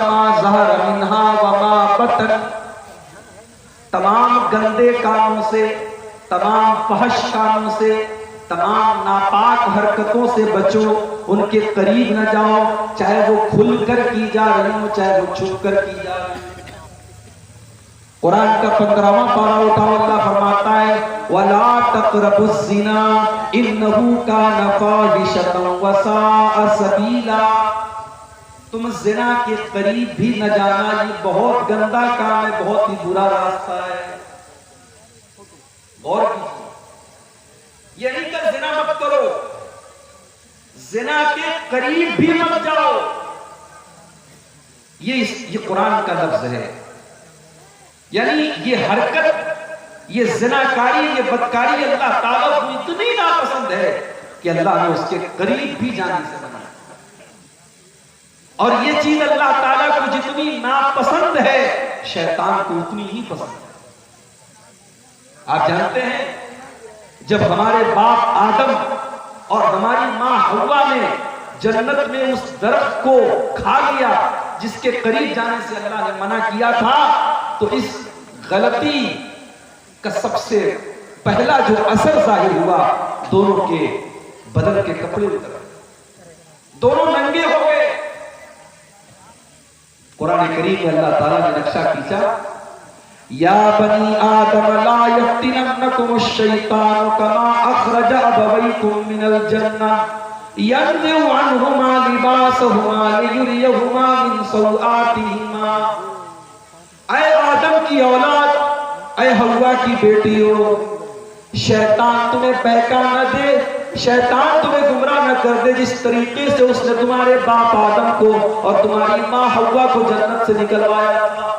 ما ظہر منہا وما بطن، تمام گندے کاموں سے، تمام فحش کاموں سے، تمام ناپاک حرکتوں سے بچو، ان کے قریب نہ جاؤ، چاہے وہ کھل کر کی جا رہی ہو چاہے وہ چھپ کر کی جا رہی ہو۔ قرآن کا 15واں پارہ اٹھاؤ، اللہ فرماتا ہے وَلَا تَقْرَبُوا الزِّنَا إِنَّهُ كَانَ فَاحِشَةً وَسَاءَ سَبِيلًا، تم زنا کے قریب بھی نہ جانا، یہ بہت گندا کام ہے، بہت ہی برا راستہ ہے۔ غور کیجیے، یہ نہیں کہ زنا مت کرو، زنا کے قریب بھی مت جاؤ، یہ قرآن کا لفظ ہے۔ یعنی یہ حرکت، یہ زناکاری، یہ بدکاری اللہ تعالیٰ کو اتنی ناپسند ہے کہ اللہ نے اس کے قریب بھی جانے سے منع کیا۔ اور یہ چیز اللہ تعالیٰ کو جتنی ناپسند ہے شیطان کو اتنی ہی پسند ہے۔ آپ جانتے ہیں جب ہمارے باپ آدم اور ہماری ماں حوا نے جنت میں اس درخت کو کھا لیا جس کے قریب جانے سے اللہ نے منع کیا تھا، تو اس غلطی کا سب سے پہلا جو اثر ظاہر ہوا، دونوں کے بدن کے کپڑے اتر گئے، دونوں ننگے ہو گئے۔ قرآن کریم میں اللہ تعالیٰ نے نقشہ کھینچا، یا بنی آدم لا یفتننکم الشیطان کما اخرج ابویکم من الجنہ ينزع عنهما لباسهما ليريهما من سوآتهما، اے آدم کی اولاد، اے حوا کی بیٹیوں، شیطان تمہیں بہکا نہ دے، شیطان تمہیں گمراہ نہ کر دے جس طریقے سے اس نے تمہارے باپ آدم کو اور تمہاری ماں حوا کو جنت سے نکلوایا تھا۔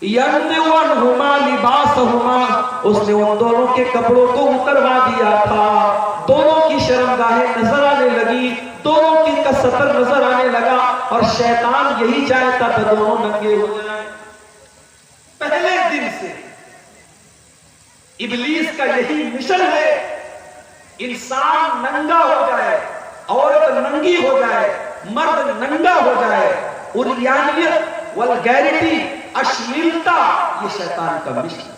ينزع عنهما لباسهما، اس نے ان دونوں کے کپڑوں کو اتروا دیا تھا، دونوں کی شرمگاہیں نظر آنے لگی، دونوں کی کا ستر نظر آنے لگا، اور شیطان یہی چاہتا تھا دونوں ننگے ہو جائیں۔ پہلے دن سے ابلیس کا یہی مشن ہے، انسان ننگا ہو جائے، عورت ننگی ہو جائے، مرد ننگا ہو جائے، عریانیت، ولگیرٹی، اشلیلتا، یہ شیطان کا مشن ہے۔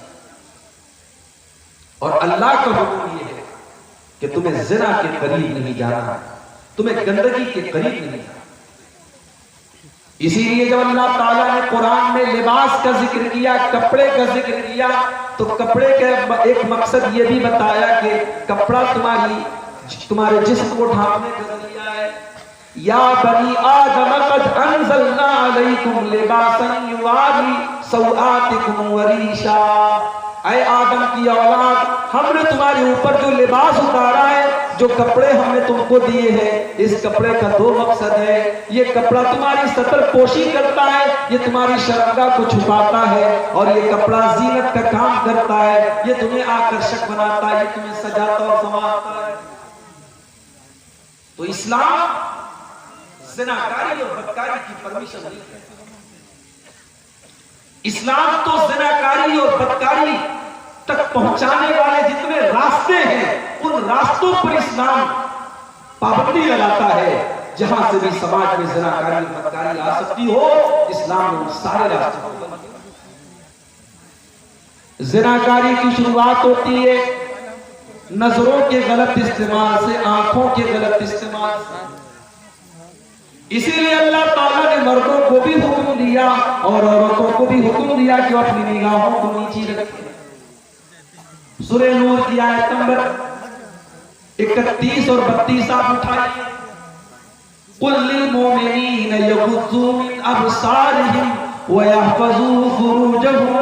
اور اللہ کا حکم یہ ہے کہ تمہیں زنا کے قریب نہیں جانا، تمہیں گندگی کے قریب نہیں جانا۔ اسی لیے جب اللہ تعالیٰ نے قرآن میں لباس کا ذکر کیا، کپڑے کا ذکر کیا، تو کپڑے کا ایک مقصد یہ بھی بتایا کہ کپڑا تمہارے جسم کو ڈھانپنے کا ذریعہ ہے۔ یا بنی آدم قد انزلنا علیکم لباسا یواری سوآتکم وریشا، اے آدم کی اولاد، ہم نے تمہارے اوپر جو لباس اتارا ہے، جو کپڑے ہم نے تم کو دیے ہیں، اس کپڑے کا دو مقصد ہے۔ یہ کپڑا تمہاری ستر پوشی کرتا ہے، یہ تمہاری شرمگاہ کو چھپاتا ہے، اور یہ کپڑا زینت کا کام کرتا ہے، یہ تمہیں آکرشک بناتا ہے، یہ تمہیں سجاتا اور سنوارتا ہے۔ تو اسلام زناکاری اور بدکاری کی پرمیشن نہیں ہے۔ اسلام تو زناکاری اور بدکاری تک پہنچانے والے جتنے راستے ہیں، ان راستوں پر اسلام پابندی لگاتا ہے۔ جہاں سے بھی سماج میں زناکاری اور بدکاری آ سکتی ہو، اسلام نے ان سارے راستوں پر بند کیا۔ زناکاری کی شروعات ہوتی ہے نظروں کے غلط استعمال سے، آنکھوں کے غلط استعمال سے۔ اسی لیے اللہ تعالیٰ نے مردوں کو بھی حکم دیا اور عورتوں کو بھی حکم دیا کہ وہ اپنی نگاہوں کو نیچی رکھیں۔ سورہ نور کی آیت نمبر 31 اور 32 آپ اٹھائیے۔ قُلْ لِلْمُؤْمِنِينَ يَغُضُّوا مِنْ أَبْصَارِهِمْ وَيَحْفَظُوا فُرُوجَهُمْ،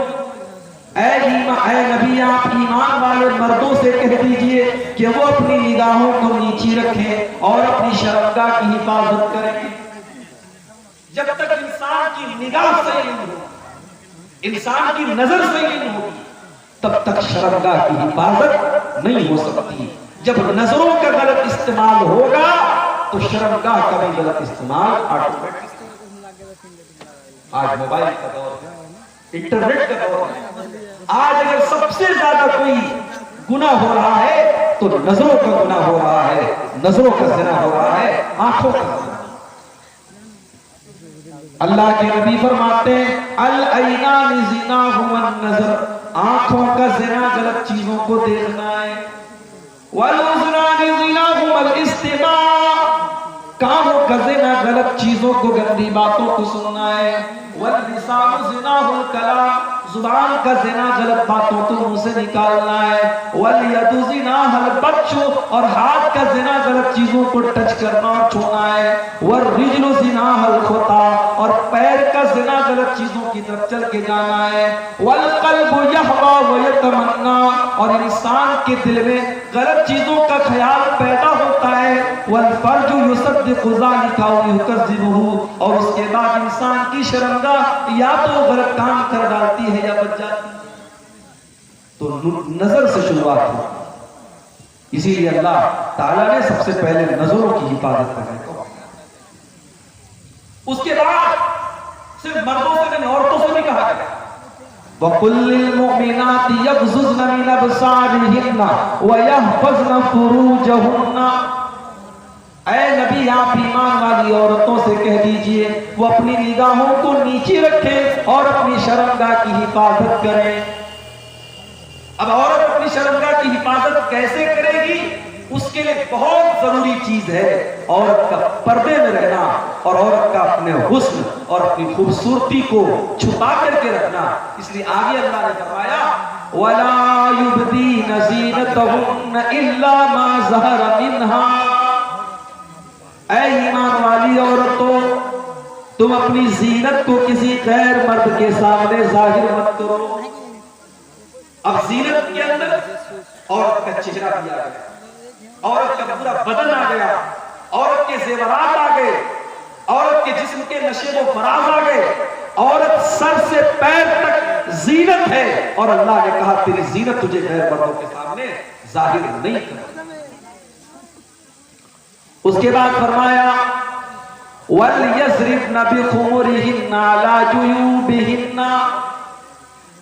اے نبی آپ ایمان والے مردوں سے کہہ دیجئے کہ وہ اپنی نگاہوں کو نیچی رکھیں اور اپنی شرمگاہ کی حفاظت کریں۔ جب تک انسان کی نگاہ صحیح نہیں ہوگی، انسان کی نظر صحیح نہیں ہوگی، تب تک شرمگاہ کی حفاظت نہیں ہو سکتی۔ جب نظروں کا غلط استعمال ہوگا تو شرمگاہ کا بھی غلط استعمال آٹومیٹک۔ آج موبائل کا دور ہے، انٹرنیٹ کا دور ہے، آج اگر سب سے زیادہ کوئی گناہ ہو رہا ہے تو نظروں کا گناہ ہو رہا ہے، نظروں کا زنا ہو رہا ہے، آنکھوں کا زنا۔ اللہ کے نبی فرماتے ہیں العینان زناہما النظر، آنکھوں کا زنا غلط چیزوں کو دیکھنا ہے، والاذنان زناہما الاستماع، کانوں کا زنا غلط چیزوں کو گندی باتوں کو سننا ہے، واللسان زناہ الکلام، زبان کا زنا غلط باتوں کو منہ سے نکالنا ہے، والید زناہ البطش، اور ہاتھ کا زنا غلط چیزوں کو ٹچ کرنا اور چھونا ہے، والرجل زناہ الخطا، اور پیر کا زنا غلط چیزوں کی طرف چل کے جانا ہے، والقلب یہوی ویتمنا، اور انسان کے دل میں غلط چیزوں کا خیال پیدا ہوتا ہے، والفرج یصدق ذلک او یکذبہ، اور اس کے بعد انسان کی شرمگاہ یا تو غلط کام کر ڈالتی ہے یا بچ جاتی ہے۔ تو نظر سے شروعات ہو، اسی لیے اللہ تعالیٰ نے سب سے پہلے نظروں کی حفاظت کرنے کو، اس کے بعد صرف مردوں سے نہیں عورتوں سے بھی کہا گیا وَقُلْ لِلْمُؤْمِنَاتِ يَغْضُضْنَ مِنْ أَبْصَارِهِنَّ وَيَحْفَظْنَ فُرُوجَهُنَّ، اے نبی آپ ایمان والی عورتوں سے کہہ دیجئے وہ اپنی نگاہوں کو نیچے رکھیں اور اپنی شرمگاہ کی حفاظت کریں۔ اب عورت اپنی شرمگاہ کی حفاظت کیسے کرے گی؟ اس کے لیے بہت ضروری چیز ہے عورت کا پردے میں رہنا، اور عورت کا اپنے حسن اور اپنی خوبصورتی کو چھپا کر کے رکھنا۔ اس لیے آگے اللہ نے فرمایا وَلَا يُبْدِينَ زِينَتَهُنَّ إِلَّا مَا ظَهَرَ مِنْهَا، اے ایمان والی عورتوں تم اپنی زینت کو کسی غیر مرد کے سامنے ظاہر مت کرو۔ اب زینت کے اندر عورت کا چہرہ بھی آ گیا، عورت کا پورا بدن آ گیا، عورت کے زیورات آ گئے، عورت کے جسم کے نشیب و فراز آ گئے، عورت سر سے پیر تک زینت ہے، اور اللہ نے کہا تیری زینت تجھے غیر مردوں کے سامنے ظاہر نہیں کرنا۔ اس کے بعد فرمایا وَلْيَضْرِبْنَ بِخُمُرِهِنَّ عَلَى جُيُوبِهِنَّ،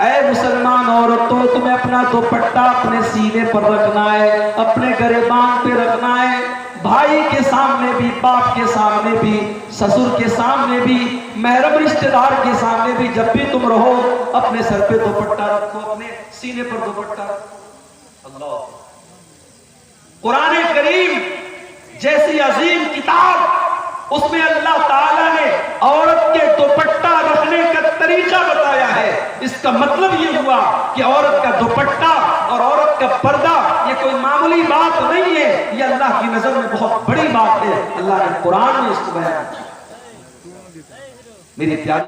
اے مسلمان عورتوں تمہیں اپنا دوپٹہ اپنے سینے پر رکھنا ہے، اپنے گریبان پہ رکھنا ہے، بھائی کے سامنے بھی، باپ کے سامنے بھی، سسر کے سامنے بھی، محرم رشتہ دار کے سامنے بھی، جب بھی تم رہو اپنے سر پہ دوپٹہ رکھو، اپنے سینے پر دوپٹہ رکھو۔ اللہ، قرآن کریم جیسی عظیم کتاب، اس میں اللہ تعالیٰ نے عورت کے دوپٹہ رکھنے کا طریقہ بتایا ہے۔ اس کا مطلب یہ ہوا کہ عورت کا دوپٹہ اور عورت کا پردہ یہ کوئی معمولی بات نہیں ہے، یہ اللہ کی نظر میں بہت بڑی بات ہے۔ اللہ نے قرآن میں اس کو بیان کیا۔ میری پیاری